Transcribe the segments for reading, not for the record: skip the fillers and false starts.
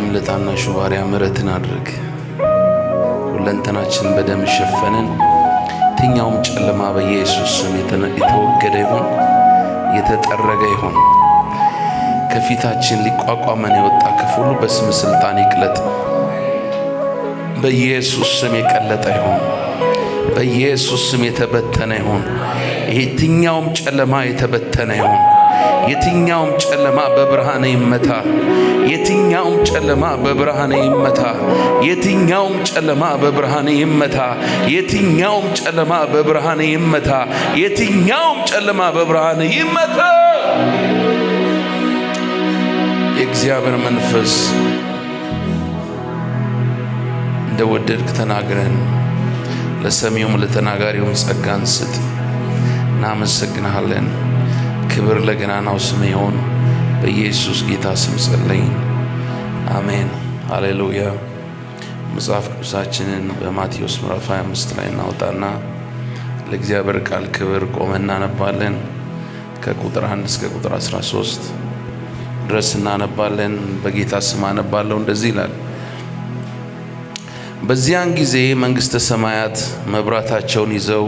ዛሬም ለታናሹ ባሪያ ምሕረትን አድርግ። ሁለንተናችን በደም ሸፈንን። የትኛውም ጨለማ በኢየሱስ ስም የተወገደ ይሁን፣ የተጠረገ ይሁን። ከፊታችን ሊቋቋመን የወጣ ክፉ ሁሉ በስም ስልጣን ይቅለጥ። በኢየሱስ ስም የቀለጠ ይሁን። በኢየሱስ ስም የተበተነ ይሁን። የትኛውም ጨለማ የተበተነ ይሁን። የትኛውም ጨለማ በብርሃን ይመታ። የትኛውም ጨለማ በብርሃን ይመታ። የትኛውም ጨለማ በብርሃን ይመታ። የትኛውም ጨለማ በብርሃን ይመታ። የትኛውም ጨለማ በብርሃን ይመታ። የእግዚአብሔር መንፈስ እንደወደድክ ተናግረን፣ ለሰሚውም ለተናጋሪውም ጸጋን ስጥ። እናመሰግንሃለን። ክብር ለገናናው ስም ይሁን። በኢየሱስ ጌታ ስም ጸለይን፣ አሜን። ሃሌሉያ። መጽሐፍ ቅዱሳችንን በማቴዎስ ምዕራፍ 25 ላይ እናውጣና ለእግዚአብሔር ቃል ክብር ቆመን እናነባለን። ከቁጥር 1 እስከ ቁጥር 13 ድረስ እናነባለን። በጌታ ስም አነባለሁ። እንደዚህ ይላል። በዚያን ጊዜ መንግሥተ ሰማያት መብራታቸውን ይዘው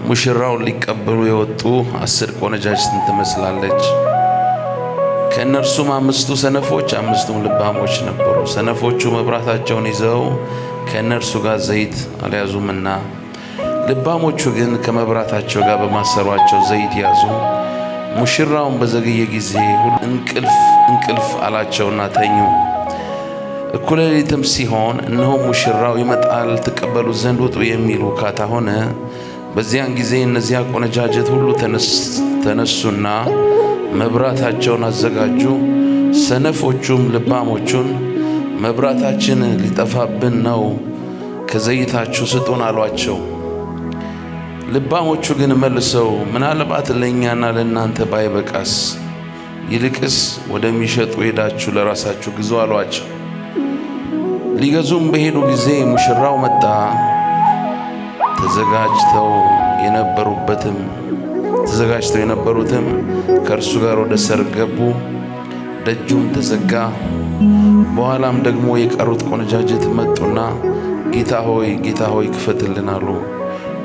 ሙሽራውን ሊቀበሉ የወጡ 10 ቆነጃጅትን ትመስላለች። ከእነርሱም 5ቱ ሰነፎች 5ቱም ልባሞች ነበሩ። ሰነፎቹ መብራታቸውን ይዘው ከእነርሱ ጋር ዘይት አልያዙምና፣ ልባሞቹ ግን ከመብራታቸው ጋር በማሰሯቸው ዘይት ያዙ። ሙሽራውን በዘገየ ጊዜ እንቅልፍ አላቸውና ተኙ። እኩለ ሌሊትም ሲሆን እነሆ ሙሽራው ይመጣል፣ ትቀበሉት ዘንድ ውጡ የሚል ውካታ ሆነ። በዚያን ጊዜ እነዚያ ቆነጃጀት ሁሉ ተነሱና መብራታቸውን አዘጋጁ። ሰነፎቹም ልባሞቹን መብራታችን ሊጠፋብን ነው፣ ከዘይታችሁ ስጡን አሏቸው። ልባሞቹ ግን መልሰው ምናልባት ለእኛና ለእናንተ ባይበቃስ፣ ይልቅስ ወደሚሸጡ ሄዳችሁ ለራሳችሁ ግዙ አሏቸው። ሊገዙም በሄዱ ጊዜ ሙሽራው መጣ። ተዘጋጅተው የነበሩትም ከእርሱ ጋር ወደ ሰርግ ገቡ። ደጁም ተዘጋ። በኋላም ደግሞ የቀሩት ቆነጃጅት መጡና ጌታ ሆይ ክፈትልን አሉ።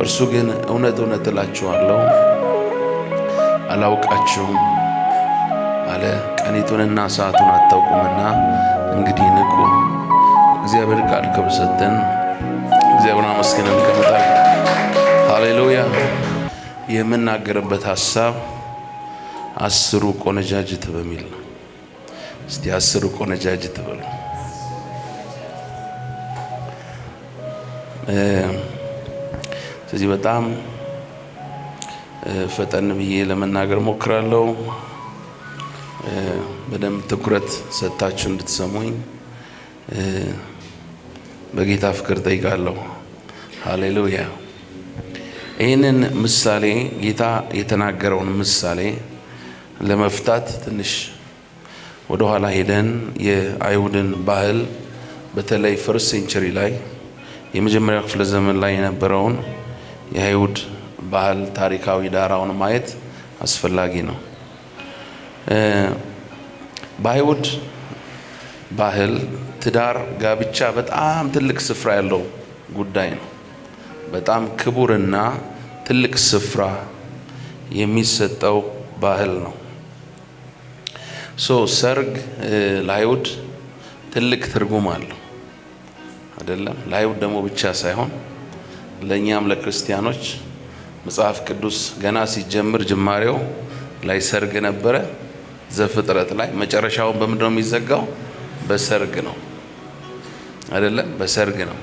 እርሱ ግን እውነት እውነት እላችኋለሁ አላውቃችሁም አለ። ቀኒቱንና ሰዓቱን አታውቁምና እንግዲህ ንቁ። እግዚአብሔር ቃል ክብር ሰጠን። እግዚአብሔር አመስግነን እንቀጥላለን። ሃሌሉያ። የምናገርበት ሐሳብ 10 ቆነጃጅት በሚል ነው። እስቲ 10 ቆነጃጅት በሉ። ስለዚህ በጣም ፈጠን ብዬ ለመናገር ሞክራለሁ። በደንብ ትኩረት ሰጥታችሁ እንድትሰሙኝ በጌታ ፍቅር ጠይቃለሁ። ሃሌሉያ። ይህንን ምሳሌ ጌታ የተናገረውን ምሳሌ ለመፍታት ትንሽ ወደ ኋላ ሄደን የአይሁድን ባህል በተለይ ፈርስት ሴንቸሪ ላይ የመጀመሪያው ክፍለ ዘመን ላይ የነበረውን የአይሁድ ባህል ታሪካዊ ዳራውን ማየት አስፈላጊ ነው። በአይሁድ ባህል ትዳር፣ ጋብቻ በጣም ትልቅ ስፍራ ያለው ጉዳይ ነው። በጣም ክቡርና ትልቅ ስፍራ የሚሰጠው ባህል ነው። ሰርግ ለአይሁድ ትልቅ ትርጉም አለው አይደለም? ለአይሁድ ደግሞ ብቻ ሳይሆን ለእኛም ለክርስቲያኖች መጽሐፍ ቅዱስ ገና ሲጀምር ጅማሬው ላይ ሰርግ ነበረ። ዘፍጥረት ላይ መጨረሻውን በምንድን ነው የሚዘጋው? በሰርግ ነው አይደለም? በሰርግ ነው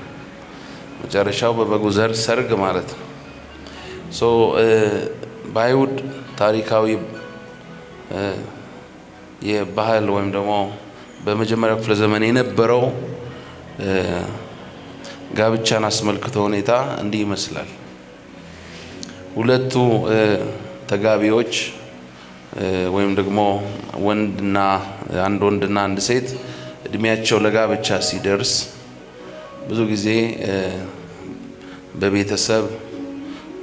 መጨረሻው፣ በበጉ ዘር ሰርግ ማለት ነው። በአይሁድ ታሪካዊ የባህል ወይም ደግሞ በመጀመሪያው ክፍለ ዘመን የነበረው ጋብቻን አስመልክቶ ሁኔታ እንዲህ ይመስላል። ሁለቱ ተጋቢዎች ወይም ደግሞ አንድ ወንድና አንድ ሴት እድሜያቸው ለጋብቻ ሲደርስ ብዙ ጊዜ በቤተሰብ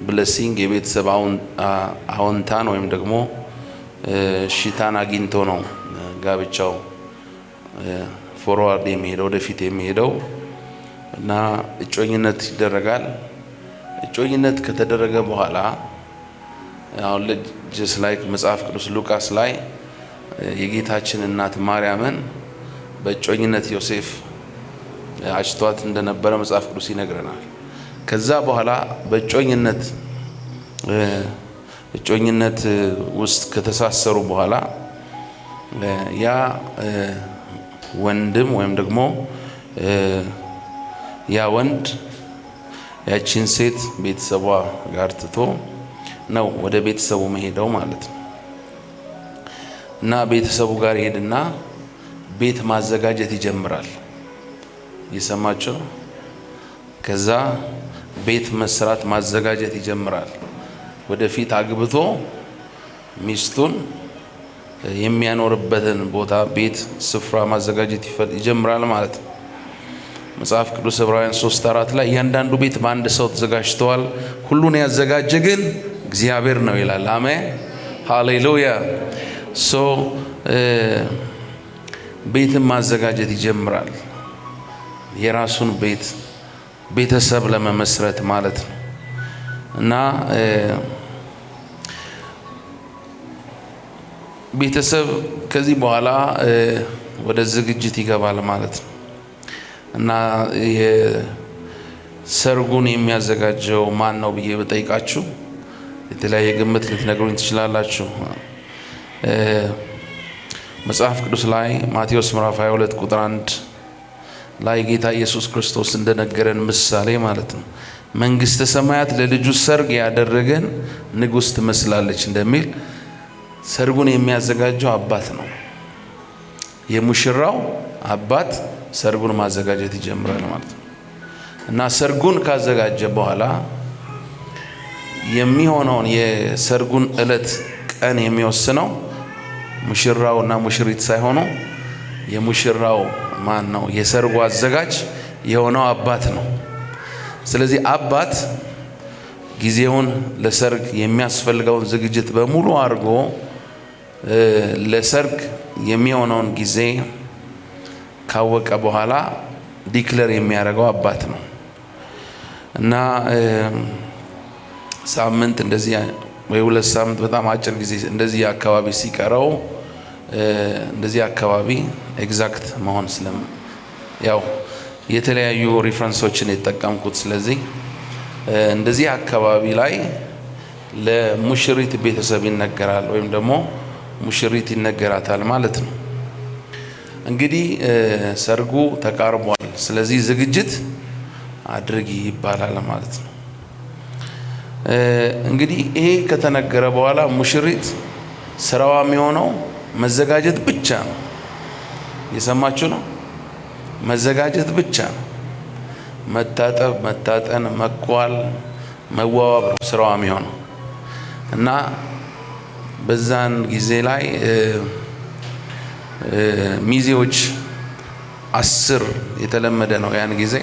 ብለሲንግ የቤተሰብ አዎንታን ወይም ደግሞ ሽታን አግኝቶ ነው ጋብቻው ፎርዋርድ የሚሄደው ወደፊት የሚሄደው እና እጮኝነት ይደረጋል። እጮኝነት ከተደረገ በኋላ አሁን ልጅስ ላይክ መጽሐፍ ቅዱስ ሉቃስ ላይ የጌታችን እናት ማርያምን በእጮኝነት ዮሴፍ አጭቷት እንደነበረ መጽሐፍ ቅዱስ ይነግረናል። ከዛ በኋላ እጮኝነት ውስጥ ከተሳሰሩ በኋላ ያ ወንድም ወይም ደግሞ ያ ወንድ ያቺን ሴት ቤተሰቧ ጋር ትቶ ነው ወደ ቤተሰቡ መሄደው ማለት ነው። እና ቤተሰቡ ጋር ይሄድና ቤት ማዘጋጀት ይጀምራል። እየሰማችሁ ነው? ከዛ ቤት መስራት ማዘጋጀት ይጀምራል። ወደፊት አግብቶ ሚስቱን የሚያኖርበትን ቦታ ቤት ስፍራ ማዘጋጀት ይጀምራል ማለት ነው። መጽሐፍ ቅዱስ ዕብራውያን 3:4 ላይ እያንዳንዱ ቤት በአንድ ሰው ተዘጋጅተዋል፣ ሁሉን ያዘጋጀ ግን እግዚአብሔር ነው ይላል። አሜን ሃሌሉያ። ቤትን ማዘጋጀት ይጀምራል። የራሱን ቤተሰብ ለመመስረት ማለት ነው። እና ቤተሰብ ከዚህ በኋላ ወደ ዝግጅት ይገባል ማለት ነው። እና የሰርጉን የሚያዘጋጀው ማን ነው ብዬ በጠይቃችሁ የተለያየ ግምት ልትነግሩኝ ትችላላችሁ። መጽሐፍ ቅዱስ ላይ ማቴዎስ ምዕራፍ 22 ቁጥር 1 ላይ ጌታ ኢየሱስ ክርስቶስ እንደነገረን ምሳሌ ማለት ነው መንግስተ ሰማያት ለልጁ ሰርግ ያደረገን ንጉስ ትመስላለች እንደሚል ሰርጉን የሚያዘጋጀው አባት ነው። የሙሽራው አባት ሰርጉን ማዘጋጀት ይጀምራል ማለት ነው። እና ሰርጉን ካዘጋጀ በኋላ የሚሆነውን የሰርጉን ዕለት ቀን የሚወስነው ሙሽራውና ሙሽሪት ሳይሆኑ የሙሽራው ማን ነው? የሰርጉ አዘጋጅ የሆነው አባት ነው። ስለዚህ አባት ጊዜውን ለሰርግ የሚያስፈልገውን ዝግጅት በሙሉ አድርጎ ለሰርግ የሚሆነውን ጊዜ ካወቀ በኋላ ዲክለር የሚያደርገው አባት ነው። እና ሳምንት እንደዚህ ወይ 2 ሳምንት በጣም አጭር ጊዜ እንደዚህ አካባቢ ሲቀረው እንደዚህ አካባቢ ኤግዛክት መሆን ያው የተለያዩ ሪፈረንሶችን የተጠቀምኩት። ስለዚህ እንደዚህ አካባቢ ላይ ለሙሽሪት ቤተሰብ ይነገራል ወይም ደግሞ ሙሽሪት ይነገራታል ማለት ነው። እንግዲህ ሰርጉ ተቃርቧል፣ ስለዚህ ዝግጅት አድርጊ ይባላል ማለት ነው። እንግዲህ ይሄ ከተነገረ በኋላ ሙሽሪት ስራዋ የሚሆነው መዘጋጀት ብቻ ነው። የሰማችሁ ነው? መዘጋጀት ብቻ ነው። መታጠብ፣ መታጠን፣ መኳል፣ መዋዋብ ነው ስራዋ የሚሆነው። እና በዛን ጊዜ ላይ ሚዜዎች 10 የተለመደ ነው። ያን ጊዜ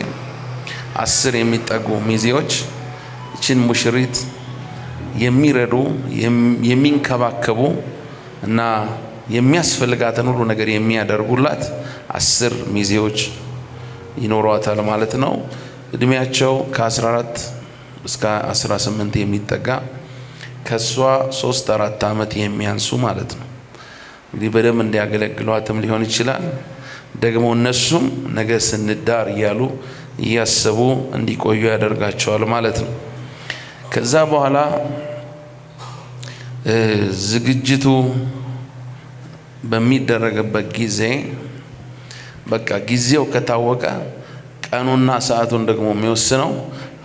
10 የሚጠጉ ሚዜዎች እችን ሙሽሪት የሚረዱ የሚንከባከቡ እና የሚያስፈልጋትን ሁሉ ነገር የሚያደርጉላት 10 ሚዜዎች ይኖሯታል ማለት ነው። እድሜያቸው ከ14 እስከ 18 የሚጠጋ ከሷ 3-4 ዓመት የሚያንሱ ማለት ነው። እንግዲህ በደም እንዲያገለግሏትም ሊሆን ይችላል። ደግሞ እነሱም ነገ ስንዳር እያሉ እያሰቡ እንዲቆዩ ያደርጋቸዋል ማለት ነው። ከዛ በኋላ ዝግጅቱ በሚደረግበት ጊዜ በቃ ጊዜው ከታወቀ ቀኑና ሰዓቱን ደግሞ የሚወስነው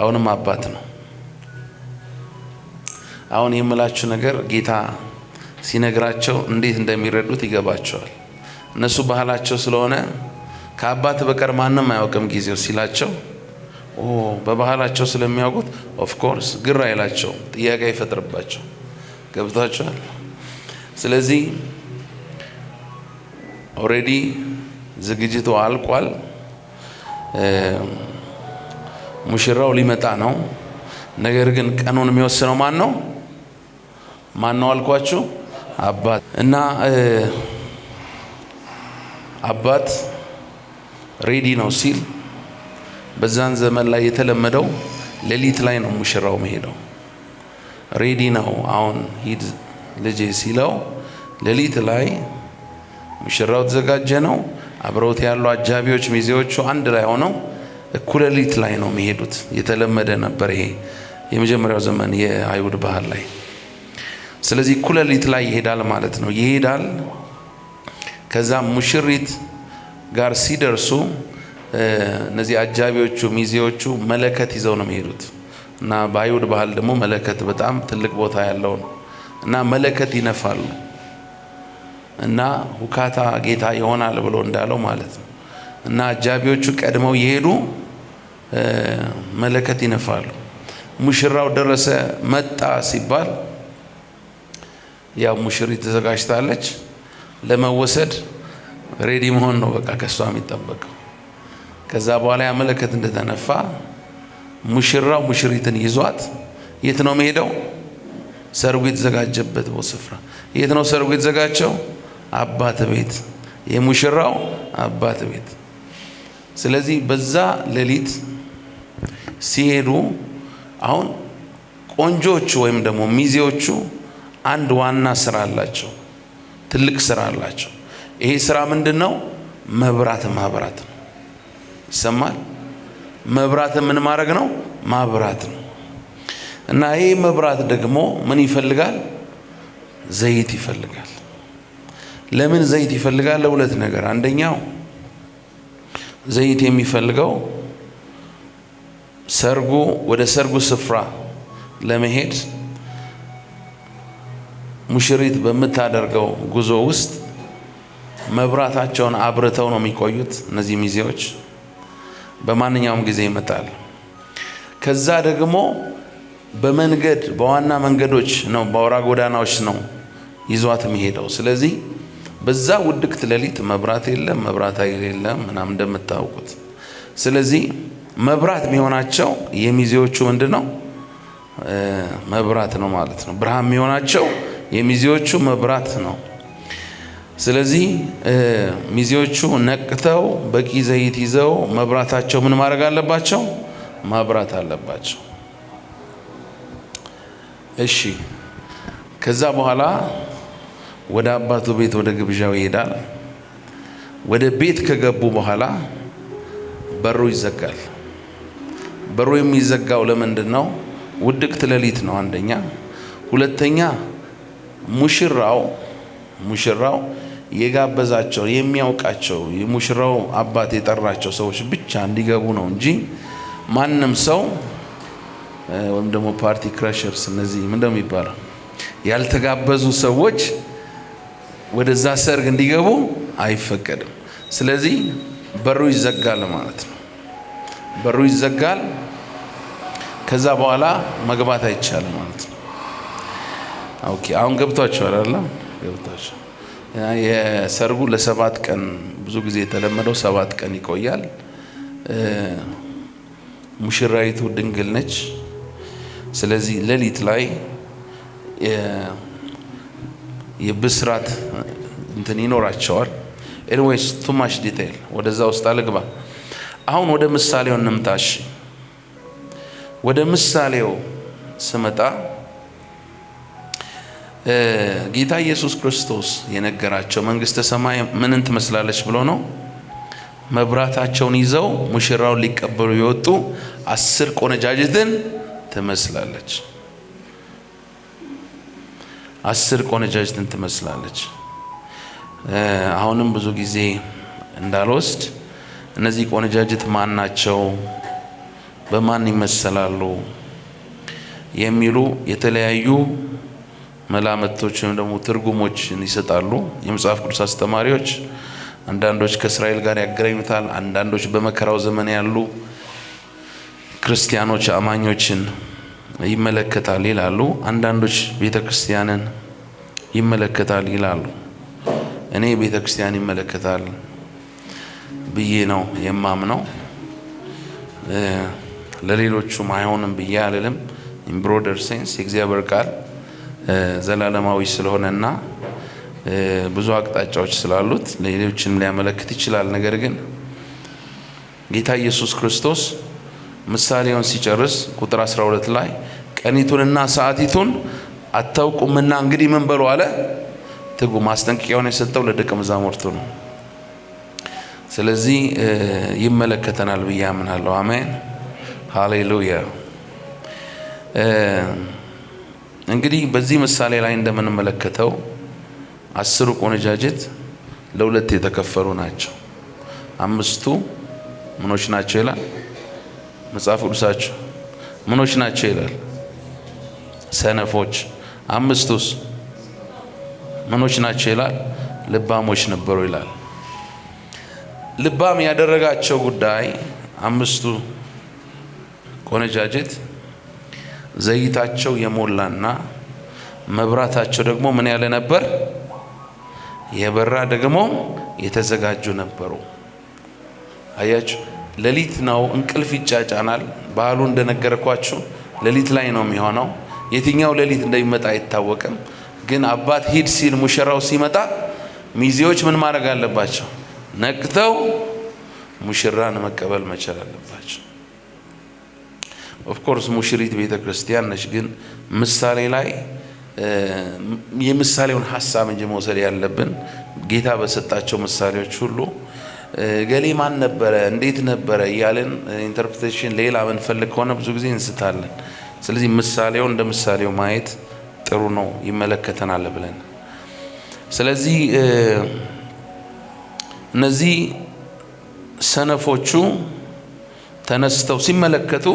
አሁንም አባት ነው። አሁን የምላችሁ ነገር ጌታ ሲነግራቸው እንዴት እንደሚረዱት ይገባቸዋል። እነሱ ባህላቸው ስለሆነ ከአባት በቀር ማንም አያውቅም ጊዜው ሲላቸው በባህላቸው ስለሚያውቁት ኦፍ ኮርስ ግራ አይላቸው፣ ጥያቄ አይፈጥርባቸው። ገብቷቸዋል። ስለዚህ ኦሬዲ ዝግጅቱ አልቋል። ሙሽራው ሊመጣ ነው። ነገር ግን ቀኑን የሚወስነው ማን ነው? አልኳችሁ? አባት። እና አባት ሬዲ ነው ሲል በዛን ዘመን ላይ የተለመደው ሌሊት ላይ ነው ሙሽራው መሄደው። ሬዲ ነው አሁን ሂድ ልጄ ሲለው ሌሊት ላይ ሙሽራው ተዘጋጀ ነው። አብረውት ያሉ አጃቢዎች ሚዜዎቹ አንድ ላይ ሆነው እኩለ ሌሊት ላይ ነው የሚሄዱት። የተለመደ ነበር ይሄ የመጀመሪያው ዘመን የአይሁድ ባህል ላይ። ስለዚህ እኩለ ሌሊት ላይ ይሄዳል ማለት ነው። ይሄዳል። ከዛ ሙሽሪት ጋር ሲደርሱ እነዚህ አጃቢዎቹ ሚዜዎቹ መለከት ይዘው ነው የሚሄዱት እና በአይሁድ ባህል ደግሞ መለከት በጣም ትልቅ ቦታ ያለው ነው እና መለከት ይነፋሉ እና ሁካታ ጌታ ይሆናል ብሎ እንዳለው ማለት ነው። እና አጃቢዎቹ ቀድመው ይሄዱ መለከት ይነፋሉ። ሙሽራው ደረሰ መጣ ሲባል ያው ሙሽሪት ተዘጋጅታለች ለመወሰድ ሬዲ መሆን ነው በቃ ከሷ የሚጠበቀው። ከዛ በኋላ ያ መለከት እንደተነፋ ሙሽራው ሙሽሪትን ይዟት የት ነው የሚሄደው? ሰርጉ የተዘጋጀበት ስፍራ። የት ነው ሰርጉ የተዘጋጀው? አባት ቤት፣ የሙሽራው አባት ቤት። ስለዚህ በዛ ሌሊት ሲሄዱ አሁን ቆንጆቹ ወይም ደግሞ ሚዜዎቹ አንድ ዋና ስራ አላቸው፣ ትልቅ ስራ አላቸው። ይሄ ስራ ምንድነው? መብራት ማብራት ነው። ይሰማል? መብራት ምን ማድረግ ነው? ማብራት ነው። እና ይሄ መብራት ደግሞ ምን ይፈልጋል? ዘይት ይፈልጋል። ለምን ዘይት ይፈልጋል? ለሁለት ነገር። አንደኛው ዘይት የሚፈልገው ሰርጉ ወደ ሰርጉ ስፍራ ለመሄድ ሙሽሪት በምታደርገው ጉዞ ውስጥ መብራታቸውን አብርተው ነው የሚቆዩት። እነዚህ ሚዜዎች በማንኛውም ጊዜ ይመጣል። ከዛ ደግሞ በመንገድ በዋና መንገዶች ነው፣ በአውራ ጎዳናዎች ነው ይዟት የሚሄደው። ስለዚህ በዛ ውድቅት ሌሊት መብራት የለም፣ መብራት ኃይል የለም ምናምን እንደምታውቁት። ስለዚህ መብራት የሚሆናቸው የሚዜዎቹ ምንድነው? መብራት ነው ማለት ነው። ብርሃን የሚሆናቸው የሚዜዎቹ መብራት ነው። ስለዚህ ሚዜዎቹ ነቅተው በቂ ዘይት ይዘው መብራታቸው ምን ማድረግ አለባቸው? ማብራት አለባቸው። እሺ። ከዛ በኋላ ወደ አባቱ ቤት ወደ ግብዣው ይሄዳል። ወደ ቤት ከገቡ በኋላ በሩ ይዘጋል። በሩ የሚዘጋው ለምንድን ነው? ውድቅት ሌሊት ነው አንደኛ። ሁለተኛ ሙሽራው የጋበዛቸው የሚያውቃቸው የሙሽራው አባት የጠራቸው ሰዎች ብቻ እንዲገቡ ነው እንጂ ማንም ሰው ወይም ደግሞ ፓርቲ ክራሸርስ እነዚህ ምን እንደሚባለው ያልተጋበዙ ሰዎች ወደዛ ሰርግ እንዲገቡ አይፈቀድም። ስለዚህ በሩ ይዘጋል ማለት ነው። በሩ ይዘጋል። ከዛ በኋላ መግባት አይቻልም ማለት ነው። ኦኬ፣ አሁን ገብቷችኋል አይደል? ገብቷችኋል። የሰርጉ ለ7 ቀን ብዙ ጊዜ የተለመደው 7 ቀን ይቆያል። ሙሽራይቱ ድንግል ነች። ስለዚህ ሌሊት ላይ የብስራት እንትን ይኖራቸዋል። ኤኒዌይስ ቱ ማች ዲቴይል ወደዛ ውስጥ አልግባ። አሁን ወደ ምሳሌው እንምጣሽ። ወደ ምሳሌው ስመጣ ጌታ ኢየሱስ ክርስቶስ የነገራቸው መንግስተ ሰማይ ምንን ትመስላለች ብሎ ነው? መብራታቸውን ይዘው ሙሽራውን ሊቀበሉ የወጡ 10 ቆነጃጅትን ትመስላለች። 10 ቆነጃጅትን ትመስላለች። አሁንም ብዙ ጊዜ እንዳልወስድ እነዚህ ቆነጃጅት ማን ናቸው፣ በማን ይመሰላሉ የሚሉ የተለያዩ መላምቶች ወይም ደግሞ ትርጉሞችን ይሰጣሉ የመጽሐፍ ቅዱስ አስተማሪዎች። አንዳንዶች ከእስራኤል ጋር ያገናኙታል፣ አንዳንዶች በመከራው ዘመን ያሉ ክርስቲያኖች አማኞችን ይመለከታል ይላሉ፣ አንዳንዶች ቤተክርስቲያንን ይመለከታል ይላሉ። እኔ ቤተክርስቲያን ይመለከታል ብዬ ነው የማምነው። ለሌሎቹም አይሆንም ብዬ አልልም። ኢን ብሮደር ሴንስ የእግዚአብሔር ቃል ዘላለማዊ ስለሆነና ብዙ አቅጣጫዎች ስላሉት ለሌሎችንም ሊያመለክት ይችላል። ነገር ግን ጌታ ኢየሱስ ክርስቶስ ምሳሌውን ሲጨርስ ቁጥር 12 ላይ ቀኒቱንና ሰዓቲቱን አታውቁምና እንግዲህ ምን በሉ አለ? ትጉ። ማስጠንቀቂያውን የሰጠው ለደቀ መዛሙርቱ ነው። ስለዚህ ይመለከተናል ብዬ አምናለሁ። አሜን ሃሌሉያ። እንግዲህ በዚህ ምሳሌ ላይ እንደምንመለከተው 10 ቆነጃጅት ለሁለት የተከፈሉ ናቸው። 5ቱ ምኖች ናቸው ይላል መጽሐፍ ቅዱሳችሁ? ምኖች ናቸው ይላል? ሰነፎች። 5ቱስ ምኖች ናቸው ይላል? ልባሞች ነበሩ ይላል። ልባም ያደረጋቸው ጉዳይ 5ቱ ቆነጃጅት ዘይታቸው የሞላና መብራታቸው ደግሞ ምን ያለ ነበር? የበራ ደግሞ የተዘጋጁ ነበሩ። አያችሁ፣ ሌሊት ነው፣ እንቅልፍ ይጫጫናል። ባህሉ እንደነገርኳችሁ ሌሊት ላይ ነው የሚሆነው። የትኛው ሌሊት እንደሚመጣ አይታወቅም። ግን አባት ሂድ ሲል ሙሽራው ሲመጣ ሚዜዎች ምን ማድረግ አለባቸው? ነቅተው ሙሽራን መቀበል መቻል አለባቸው። ኦፍ ኮርስ ሙሽሪት ቤተ ክርስቲያን ነች። ግን ምሳሌ ላይ የምሳሌውን ሐሳብ እንጂ መውሰድ ያለብን ጌታ በሰጣቸው ምሳሌዎች ሁሉ ገሌ ማን ነበረ እንዴት ነበረ እያልን ኢንተርፕሬቴሽን ሌላ ምንፈልግ ከሆነ ብዙ ጊዜ እንስታለን። ስለዚህ ምሳሌው እንደ ምሳሌው ማየት ጥሩ ነው፣ ይመለከተናል ብለን። ስለዚህ እነዚህ ሰነፎቹ ተነስተው ሲመለከቱ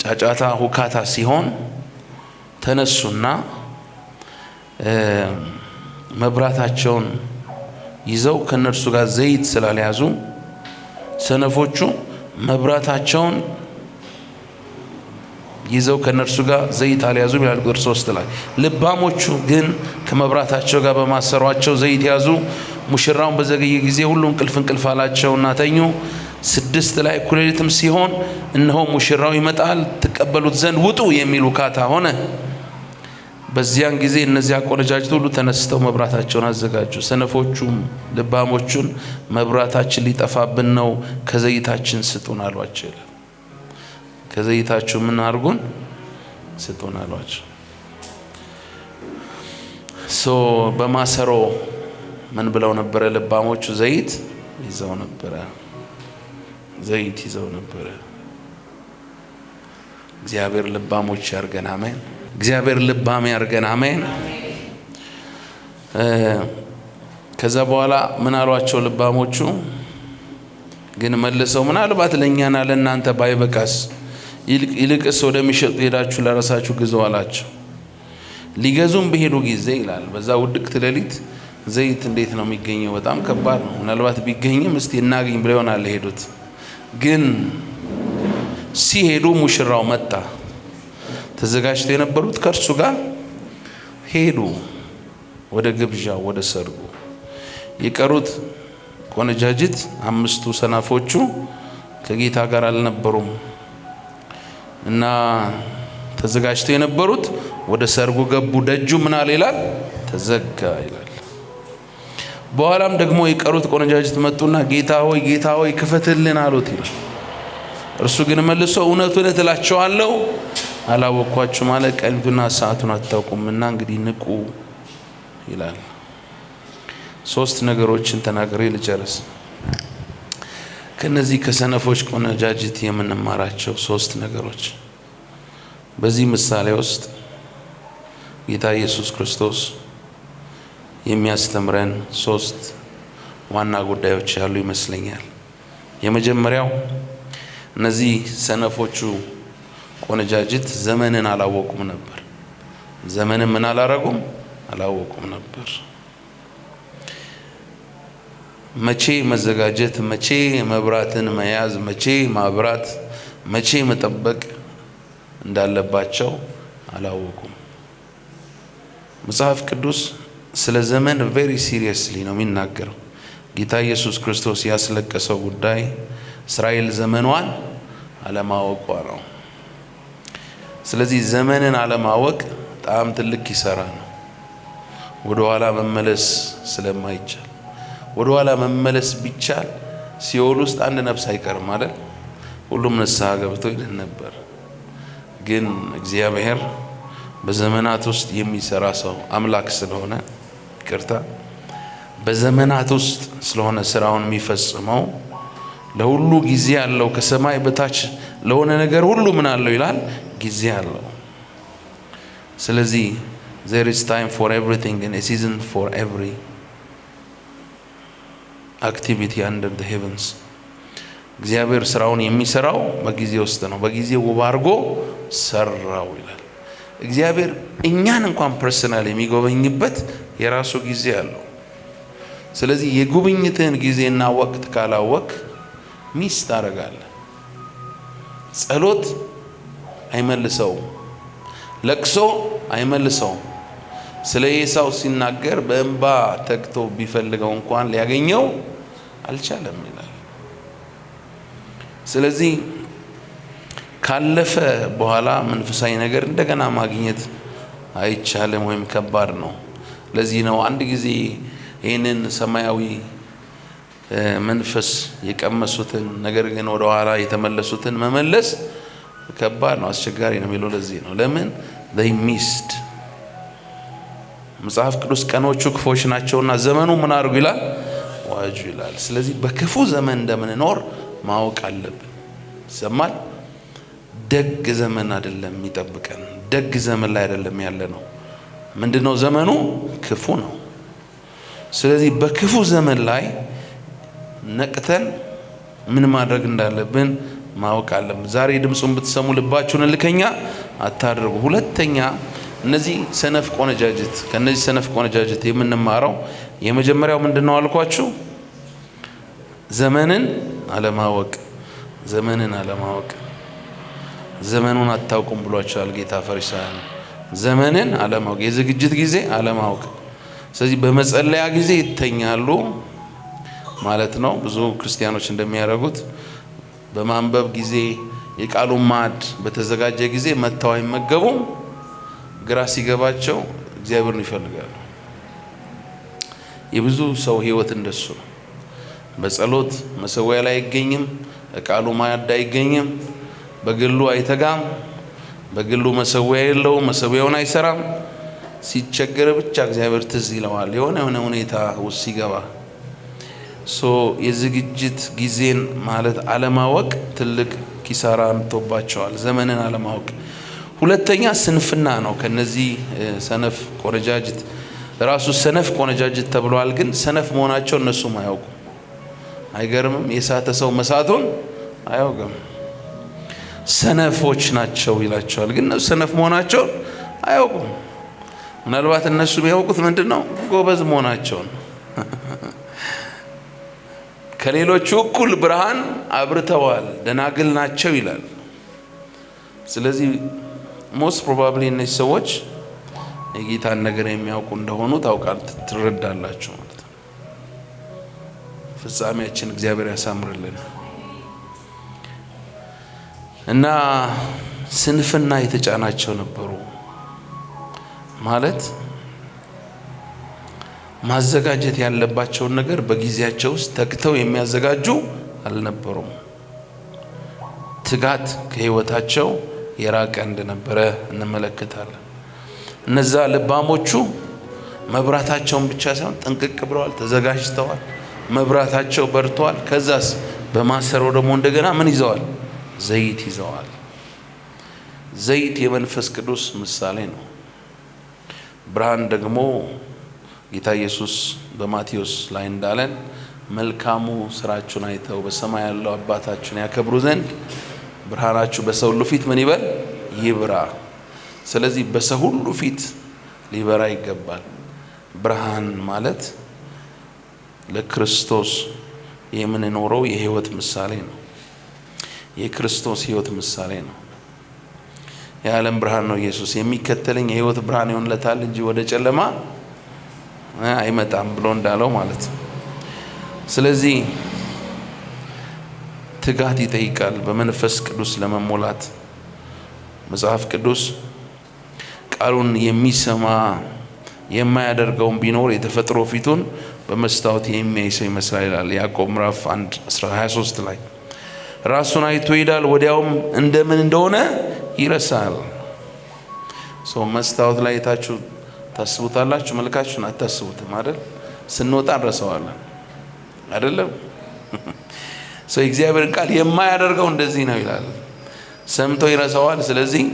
ጫጫታ ሁካታ ሲሆን ተነሱና መብራታቸውን ይዘው ከነርሱ ጋር ዘይት ስላልያዙ ሰነፎቹ መብራታቸውን ይዘው ከነርሱ ጋር ዘይት አልያዙም ይላል ቁጥር 3 ላይ። ልባሞቹ ግን ከመብራታቸው ጋር በማሰሯቸው ዘይት ያዙ። ሙሽራውን በዘገየ ጊዜ ሁሉ እንቅልፍ አላቸውና ተኙ። 6 ላይ እኩለ ሌሊትም ሲሆን እነሆ ሙሽራው ይመጣል፣ ትቀበሉት ዘንድ ውጡ የሚል ውካታ ሆነ። በዚያን ጊዜ እነዚያ ቆነጃጅት ሁሉ ተነስተው መብራታቸውን አዘጋጁ። ሰነፎቹም ልባሞቹን መብራታችን ሊጠፋብን ነው፣ ከዘይታችን ስጡን አሏቸው ይላል። ከዘይታችሁ ምን አድርጉን? ስጡን አሏቸው። በማሰሮ ምን ብለው ነበረ? ልባሞቹ ዘይት ይዘው ነበረ። እግዚአብሔር ልባሞች ያርገን። አሜን። እግዚአብሔር ልባም ያርገን። አሜን። ከዛ በኋላ ምን አሏቸው ልባሞቹ? ግን መልሰው ምናልባት ለእኛና ለእናንተ ባይበቃስ ይልቅስ ወደሚሸጡ ሄዳችሁ ለራሳችሁ ግዙ አላቸው። ሊገዙም በሄዱ ጊዜ ይላል በዛ ውድቅት ሌሊት ዘይት እንዴት ነው የሚገኘው? በጣም ከባድ ነው። ምናልባት ቢገኝም እስቲ እናገኝ ብለው ይሆናል ሄዱት። ግን ሲሄዱ ሙሽራው መጣ። ተዘጋጅተው የነበሩት ከእርሱ ጋር ሄዱ ወደ ግብዣው፣ ወደ ሰርጉ። የቀሩት ቆነጃጅት 5ቱ ሰናፎቹ ከጌታ ጋር አልነበሩም እና ተዘጋጅተው የነበሩት ወደ ሰርጉ ገቡ። ደጁ ምን አለ ይላል? ተዘጋ ይላል። በኋላም ደግሞ የቀሩት ቆነጃጅት መጡና ጌታ ሆይ ክፈትልን አሉት ይላል። እርሱ ግን መልሶ እውነት እላችኋለሁ አላወቅኳችሁም አለ። ቀኑንና ሰዓቱን አታውቁምና እንግዲህ ንቁ ይላል። 3 ነገሮችን ተናግሬ ልጨርስ። ከነዚህ ከሰነፎች ቆነጃጅት የምንማራቸው 3 ነገሮች በዚህ ምሳሌ ውስጥ ጌታ ኢየሱስ ክርስቶስ የሚያስተምረን 3 ዋና ጉዳዮች ያሉ ይመስለኛል። የመጀመሪያው እነዚህ ሰነፎቹ ቆነጃጅት ዘመንን አላወቁም ነበር። ዘመንን ምን አላወቁም ነበር። መቼ መዘጋጀት፣ መቼ መብራትን መያዝ፣ መቼ ማብራት፣ መቼ መጠበቅ እንዳለባቸው አላወቁም። መጽሐፍ ቅዱስ ስለ ዘመን ቬሪ ሲሪየስሊ ነው የሚናገረው። ጌታ ኢየሱስ ክርስቶስ ያስለቀሰው ጉዳይ እስራኤል ዘመኗን አለማወቋ ነው። ስለዚህ ዘመንን አለማወቅ በጣም ትልቅ ኪሳራ ነው። ወደ ኋላ መመለስ ስለማይቻል፣ ወደ ኋላ መመለስ ቢቻል ሲኦል ውስጥ አንድ ነፍስ አይቀርም አይደል? ሁሉም ንስሐ ገብቶ ይድን ነበር። ግን እግዚአብሔር በዘመናት ውስጥ የሚሰራ ሰው አምላክ ስለሆነ ይቅርታ በዘመናት ውስጥ ስለሆነ ስራውን የሚፈጽመው ለሁሉ ጊዜ አለው። ከሰማይ በታች ለሆነ ነገር ሁሉ ምን አለው ይላል? ጊዜ አለው። ስለዚህ there is time for everything and a season for every activity under the heavens. እግዚአብሔር ስራውን የሚሰራው በጊዜ ውስጥ ነው። በጊዜው ውብ አድርጎ ሰራው ይላል። እግዚአብሔር እኛን እንኳን ፐርሰናል የሚጎበኝበት የራሱ ጊዜ አለው። ስለዚህ የጉብኝትህን ጊዜና ወቅት ካላወቅ ሚስ ታደርጋለህ። ጸሎት አይመልሰውም፣ ለቅሶ አይመልሰውም። ስለ ኤሳው ሲናገር በእንባ ተግቶ ቢፈልገው እንኳን ሊያገኘው አልቻለም ይላል። ስለዚህ ካለፈ በኋላ መንፈሳዊ ነገር እንደገና ማግኘት አይቻልም ወይም ከባድ ነው። ለዚህ ነው አንድ ጊዜ ይህንን ሰማያዊ መንፈስ የቀመሱትን ነገር ግን ወደ ኋላ የተመለሱትን መመለስ ከባድ ነው፣ አስቸጋሪ ነው የሚለው ለዚህ ነው። ለምን they missed መጽሐፍ ቅዱስ ቀኖቹ ክፎች ናቸውና ዘመኑ ምን አድርጉ ይላል? ዋጁ ይላል። ስለዚህ በክፉ ዘመን እንደምንኖር ማወቅ አለብን። ይሰማል? ደግ ዘመን አይደለም የሚጠብቀን፣ ደግ ዘመን ላይ አይደለም ያለ ነው። ምንድነው ዘመኑ? ክፉ ነው። ስለዚህ በክፉ ዘመን ላይ ነቅተን ምን ማድረግ እንዳለብን ማወቅ አለብን። ዛሬ ድምጹን ብትሰሙ ልባችሁን እልከኛ አታድርጉ። ሁለተኛ እነዚህ ሰነፍ ቆነጃጅት ከነዚህ ሰነፍ ቆነጃጅት የምንማረው የመጀመሪያው ምንድነው አልኳችሁ? ዘመንን አለማወቅ። ዘመንን አለማወቅ። ዘመኑን አታውቁም ብሏቸዋል ጌታ ፈሪሳውያን። ዘመንን አለማወቅ፣ የዝግጅት ጊዜ አለማወቅ። ስለዚህ በመጸለያ ጊዜ ይተኛሉ ማለት ነው። ብዙ ክርስቲያኖች እንደሚያደርጉት በማንበብ ጊዜ የቃሉ ማዕድ በተዘጋጀ ጊዜ መተው አይመገቡም። ግራ ሲገባቸው እግዚአብሔርን ይፈልጋሉ። የብዙ ሰው ህይወት እንደሱ ነው። በጸሎት መሰዊያ ላይ አይገኝም፣ ቃሉ ማዕድ አይገኝም፣ በግሉ አይተጋም፣ በግሉ መሰዊያ የለውም፣ መሰዊያውን አይሰራም። ሲቸገር ብቻ እግዚአብሔር ትዝ ይለዋል የሆነ ሁኔታ ውስጥ ሲገባ። የዝግጅት ጊዜን ማለት አለማወቅ ትልቅ ኪሳራ አምጥቶባቸዋል። ዘመንን አለማወቅ። ሁለተኛ ስንፍና ነው። ከነዚህ ሰነፍ ቆነጃጅት ራሱ ሰነፍ ቆነጃጅት ተብለዋል። ግን ሰነፍ መሆናቸው እነሱም አያውቁም። አይገርምም? የሳተ ሰው መሳቱን አያውቅም። ሰነፎች ናቸው ይላቸዋል። ግን ሰነፍ መሆናቸውን አያውቁም። ምናልባት እነሱ የሚያውቁት ምንድነው? ጎበዝ መሆናቸውን። ከሌሎቹ እኩል ብርሃን አብርተዋል፣ ደናግል ናቸው ይላል። ስለዚህ ሞስት ፕሮባብሊ እነዚህ ሰዎች የጌታን ነገር የሚያውቁ እንደሆኑ ትረዳላችሁ ማለት ነው። ፍጻሜያችን እግዚአብሔር ያሳምርልን እና ስንፍና የተጫናቸው ነበሩ ማለት ማዘጋጀት ያለባቸውን ነገር በጊዜያቸው ውስጥ ተግተው የሚያዘጋጁ አልነበሩም። ትጋት ከህይወታቸው የራቀ እንደነበረ እንመለከታለን። እነዛ ልባሞቹ መብራታቸውን ብቻ ሳይሆን ጥንቅቅ ብለዋል፣ ተዘጋጅተዋል፣ መብራታቸው በርቷል። ከዛስ በማሰሮ ደግሞ እንደገና ምን ይዘዋል? ዘይት ይዘዋል። ዘይት የመንፈስ ቅዱስ ምሳሌ ነው። ብርሃን ደግሞ ጌታ ኢየሱስ በማቴዎስ ላይ እንዳለን መልካሙ ስራችሁን አይተው በሰማይ ያለው አባታችሁን ያከብሩ ዘንድ ብርሃናችሁ በሰው ሁሉ ፊት ምን ይበል? ይብራ። ስለዚህ በሰው ሁሉ ፊት ሊበራ ይገባል። ብርሃን ማለት ለክርስቶስ የምንኖረው የህይወት ምሳሌ ነው። የክርስቶስ ህይወት ምሳሌ ነው። የዓለም ብርሃን ነው ኢየሱስ። የሚከተለኝ የህይወት ብርሃን ይሆንለታል እንጂ ወደ ጨለማ አይመጣም ብሎ እንዳለው ማለት ነው። ስለዚህ ትጋት ይጠይቃል በመንፈስ ቅዱስ ለመሞላት። መጽሐፍ ቅዱስ ቃሉን የሚሰማ የማያደርገውን ቢኖር የተፈጥሮ ፊቱን በመስታወት የሚያይ ሰው ይመስላል ይላል ያዕቆብ ምዕራፍ 1:23 ላይ። ራሱን አይቶ ይሄዳል፣ ወዲያውም እንደምን እንደሆነ ይረሳል። መስታወት ላይ ታችሁ ታስቡታላችሁ፣ መልካችሁን አታስቡትም አይደል? ስንወጣ እንረሳዋለን አይደለም? የእግዚአብሔር ቃል የማያደርገው እንደዚህ ነው ይላል። ሰምቶ ይረሳዋል። ስለዚህ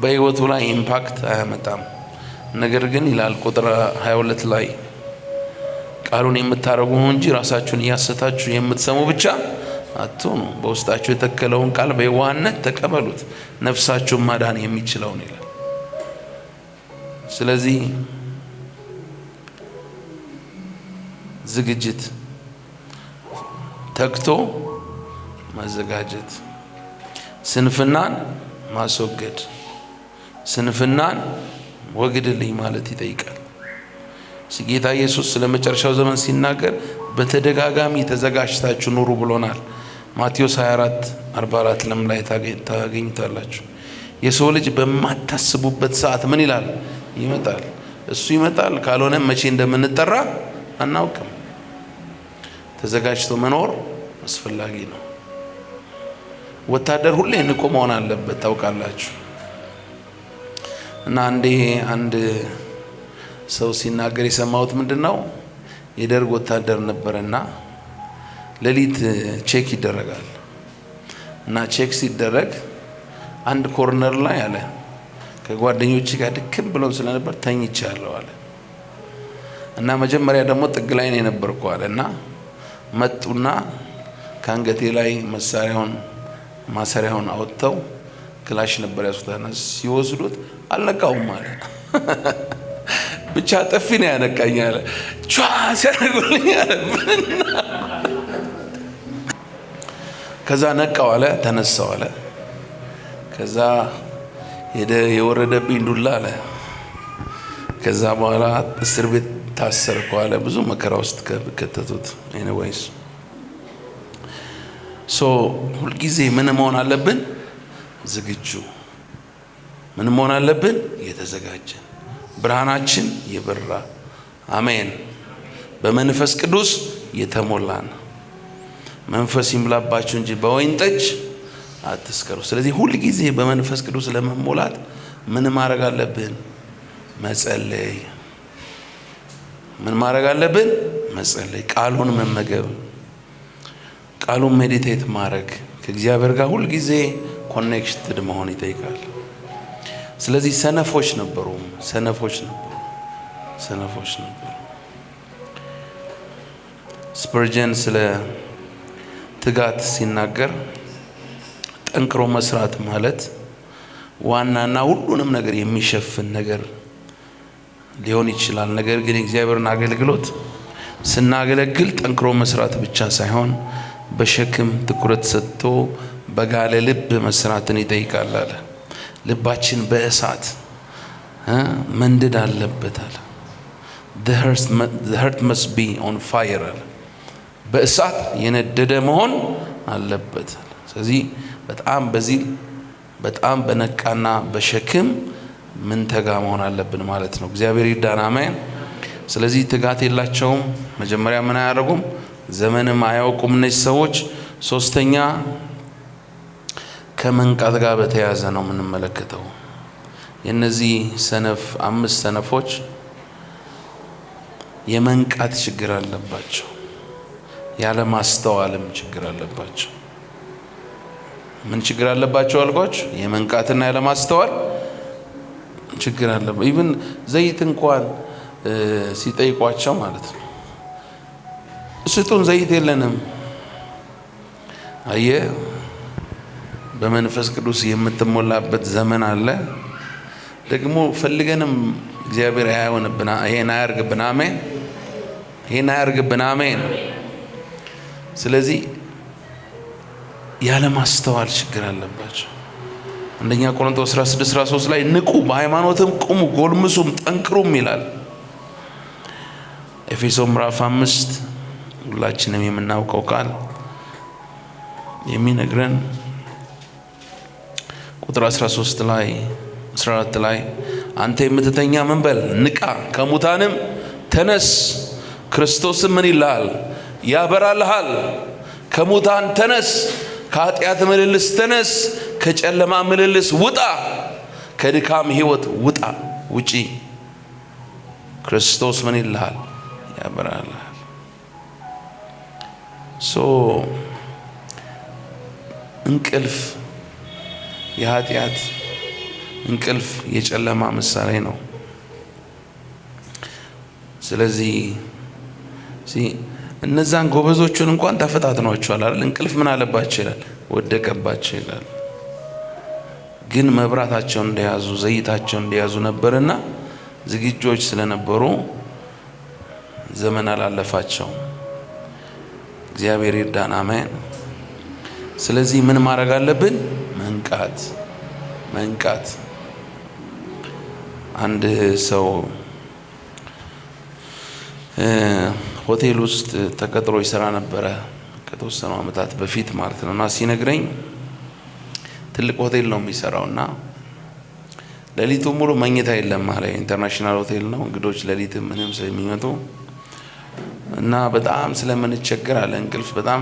በህይወቱ ላይ ኢምፓክት አያመጣም። ነገር ግን ይላል ቁጥር 22 ላይ ቃሉን የምታደርጉ እንጂ ራሳችሁን እያሰታችሁ የምትሰሙ ብቻ አትሁኑ። በውስጣችሁ የተከለውን ቃል በየዋህነት ተቀበሉት፣ ነፍሳችሁን ማዳን የሚችለውን ይላል። ስለዚህ ዝግጅት፣ ተግቶ መዘጋጀት፣ ስንፍናን ማስወገድ፣ ስንፍናን ወግድልኝ ማለት ይጠይቃል። ጌታ ኢየሱስ ስለመጨረሻው ዘመን ሲናገር በተደጋጋሚ ተዘጋጅታችሁ ኑሩ ብሎናል። ማቴዎስ 24:44 ለም ላይ ታገኙታላችሁ። የሰው ልጅ በማታስቡበት ሰዓት ምን ይላል? ይመጣል። እሱ ይመጣል። ካልሆነ መቼ እንደምንጠራ አናውቅም። ተዘጋጅቶ መኖር አስፈላጊ ነው። ወታደር ሁሌ ንቁ መሆን አለበት ታውቃላችሁ። እና አንድ ሰው ሲናገር የሰማሁት ምንድነው፣ የደርግ ወታደር ነበርና ሌሊት ቼክ ይደረጋል። እና ቼክ ሲደረግ አንድ ኮርነር ላይ አለ ከጓደኞቼ ጋር ድክም ብለው ስለነበር ተኝቻለሁ አለ። እና መጀመሪያ ደግሞ ጥግ ላይ ነው የነበርኩ አለና መጡና ከአንገቴ ላይ ማሰሪያውን አወጣው። ክላሽ ነበር ያስወጣና ሲወስዱት አልነቃውም አለ። ብቻ ጠፊ ነው ያነቃኝ አለ። ቻ ሲያደርጉልኝ አለ። ከዛ ነቃው አለ፣ ተነሳው አለ። ከዛ የወረደብኝ ዱላ አለ። ከዛ በኋላ እስር ቤት ታሰርኩ አለ። ብዙ መከራ ውስጥ ከተቱት። ኤኒዌይስ ሁልጊዜ ምን መሆን አለብን? ዝግጁ። ምን መሆን አለብን? የተዘጋጀን፣ ብርሃናችን የበራ አሜን፣ በመንፈስ ቅዱስ የተሞላን። መንፈስ ይምላባችሁ እንጂ በወይን ጠጅ አትስከሩ። ስለዚህ ሁልጊዜ በመንፈስ ቅዱስ ለመሞላት ምን ማድረግ አለብን? መጸለይ። ምን ማድረግ አለብን? መጸለይ፣ ቃሉን መመገብ፣ ቃሉን ሜዲቴት ማድረግ፣ ከእግዚአብሔር ጋር ሁልጊዜ ኮኔክትድ መሆን ይጠይቃል። ስለዚህ ሰነፎች ነበሩ። ስፐርጀን ስለ ትጋት ሲናገር ጠንክሮ መስራት ማለት ዋናና ሁሉንም ነገር የሚሸፍን ነገር ሊሆን ይችላል። ነገር ግን የእግዚአብሔርን አገልግሎት ስናገለግል ጠንክሮ መስራት ብቻ ሳይሆን በሸክም ትኩረት ሰጥቶ በጋለ ልብ መስራትን ይጠይቃል አለ። ልባችን በእሳት መንደድ አለበት አለ። the heart must be on fire አለ። በእሳት የነደደ መሆን አለበት። ስለዚህ በጣም በነቃና በሸክም ምን ተጋ መሆን አለብን ማለት ነው። እግዚአብሔር ይርዳን። አሜን። ስለዚህ ትጋት የላቸውም። መጀመሪያ ምን አያደርጉም? ዘመንም አያውቁም እነዚህ ሰዎች። ሶስተኛ ከመንቃት ጋር በተያያዘ ነው የምንመለከተው። የነዚህ 5 ሰነፎች የመንቃት ችግር አለባቸው፣ ያለ ማስተዋልም ችግር አለባቸው። ምን ችግር አለባቸው አልኳችሁ? የመንቃትና ያለ ማስተዋል ችግር አለባቸው። ኢቭን ዘይት እንኳን ሲጠይቋቸው ማለት ነው፣ ስጡን ዘይት የለንም። አየ በመንፈስ ቅዱስ የምትሞላበት ዘመን አለ። ደግሞ ፈልገንም እግዚአብሔር አይሆንብና ይሄን አያርግብና አሜን፣ ይሄን አያርግብና አሜን። ስለዚህ ያለ ማስተዋል ችግር አለባቸው። አንደኛ ቆሮንቶስ 16:13 ላይ ንቁ፣ በሃይማኖትም ቁሙ፣ ጎልምሱም፣ ጠንክሩም ይላል። ኤፌሶን ምዕራፍ 5 ሁላችንም የምናውቀው ቃል የሚነግረን ቁጥር 13 ላይ 14 ላይ አንተ የምትተኛ ምን በል? ንቃ፣ ከሙታንም ተነስ፣ ክርስቶስ ምን ይልሃል? ያበራልሃል። ከሙታን ተነስ፣ ከኃጢአት ምልልስ ተነስ፣ ከጨለማ ምልልስ ውጣ፣ ከድካም ህይወት ውጣ፣ ውጪ። ክርስቶስ ምን ይልሃል? ያበራልሃል። እንቅልፍ የኃጢአት እንቅልፍ የጨለማ ምሳሌ ነው። ስለዚህ እነዛን ጎበዞቹን እንኳን ተፈታትኗቸዋል አይደል? እንቅልፍ ምን አለባቸው ይላል? ወደቀባቸው ይላል። ግን መብራታቸውን እንደያዙ ዘይታቸውን እንደያዙ ነበርና ዝግጆች ስለነበሩ ዘመን አላለፋቸው። እግዚአብሔር ይርዳን። አሜን። ስለዚህ ምን ማድረግ አለብን? መንቃት። አንድ ሰው ሆቴል ውስጥ ተቀጥሮ ይሰራ ነበረ ከተወሰኑ ዓመታት በፊት ማለት ነው። እና ሲነግረኝ ትልቅ ሆቴል ነው የሚሰራውና ሌሊቱን ሙሉ መኝታ የለም ማለት ኢንተርናሽናል ሆቴል ነው። እንግዶች ሌሊት ምንም ስለሚመጡ እና በጣም ስለምንቸገር አለ እንቅልፍ በጣም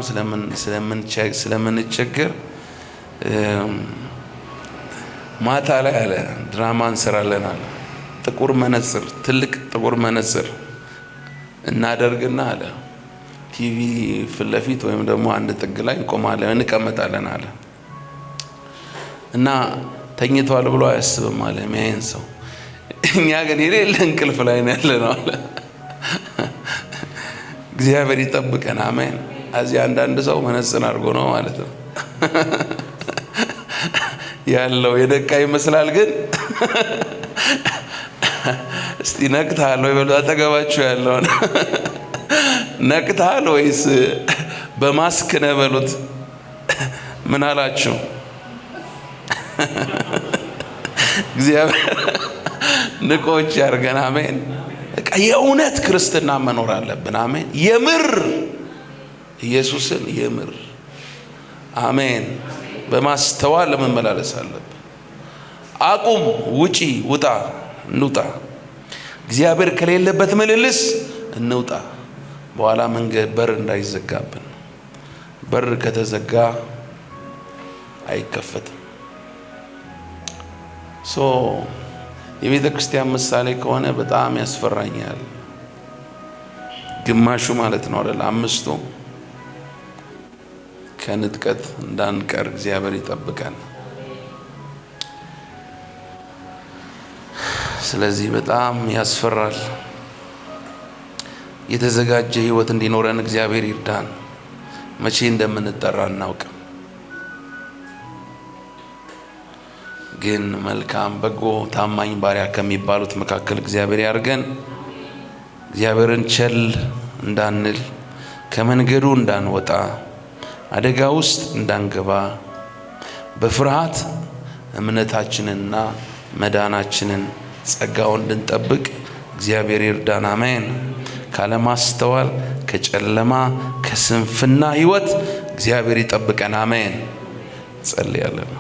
ስለምንቸገር ማታ ላይ አለ ድራማ እንሰራለን አለ። ትልቅ ጥቁር መነጽር እናደርግና አለ ቲቪ ፊት ለፊት ወይም ደግሞ አንድ ጥግ ላይ እንቀመጣለን አለ። እና ተኝቷል ብሎ አያስብም አለ የሚያየን ሰው። እኛ ግን የሌለ እንቅልፍ ላይ ነው ያለነው አለ። እግዚአብሔር ይጠብቀን። አሜን። እዚህ አንዳንድ ሰው መነጽር አድርጎ ነው ማለት ነው ያለው የደቃ ይመስላል። ግን እስቲ ነቅተሃል ወይ በሉ አጠገባችሁ ያለውን ነቅተሃል ወይስ በማስክ ነው በሉት። ምን አላችሁ? እግዚአብሔር ንቆች ያርገን። አሜን። የእውነት ክርስትና መኖር አለብን። አሜን። የምር ኢየሱስን የምር አሜን በማስተዋል ለመመላለስ አለብን። አቁም፣ ውጪ፣ ውጣ፣ እንውጣ። እግዚአብሔር ከሌለበት ምልልስ እንውጣ። በኋላ መንገድ በር እንዳይዘጋብን። በር ከተዘጋ አይከፈትም። የቤተ ክርስቲያን ምሳሌ ከሆነ በጣም ያስፈራኛል። ግማሹ ማለት ነው አይደል? 5ቱ ከንጥቀት እንዳንቀር እግዚአብሔር ይጠብቀን። ስለዚህ በጣም ያስፈራል። የተዘጋጀ ህይወት እንዲኖረን እግዚአብሔር ይርዳን። መቼ እንደምንጠራ እናውቅም። ግን መልካም፣ በጎ፣ ታማኝ ባሪያ ከሚባሉት መካከል እግዚአብሔር ያርገን። እግዚአብሔርን ቸል እንዳንል፣ ከመንገዱ እንዳንወጣ፣ አደጋ ውስጥ እንዳንገባ፣ በፍርሃት እምነታችንንና መዳናችንን ጸጋውን እንድንጠብቅ እግዚአብሔር ይርዳን። አሜን። ካለማስተዋል፣ ከጨለማ፣ ከስንፍና ህይወት እግዚአብሔር ይጠብቀን። አሜን። ጸልያለን።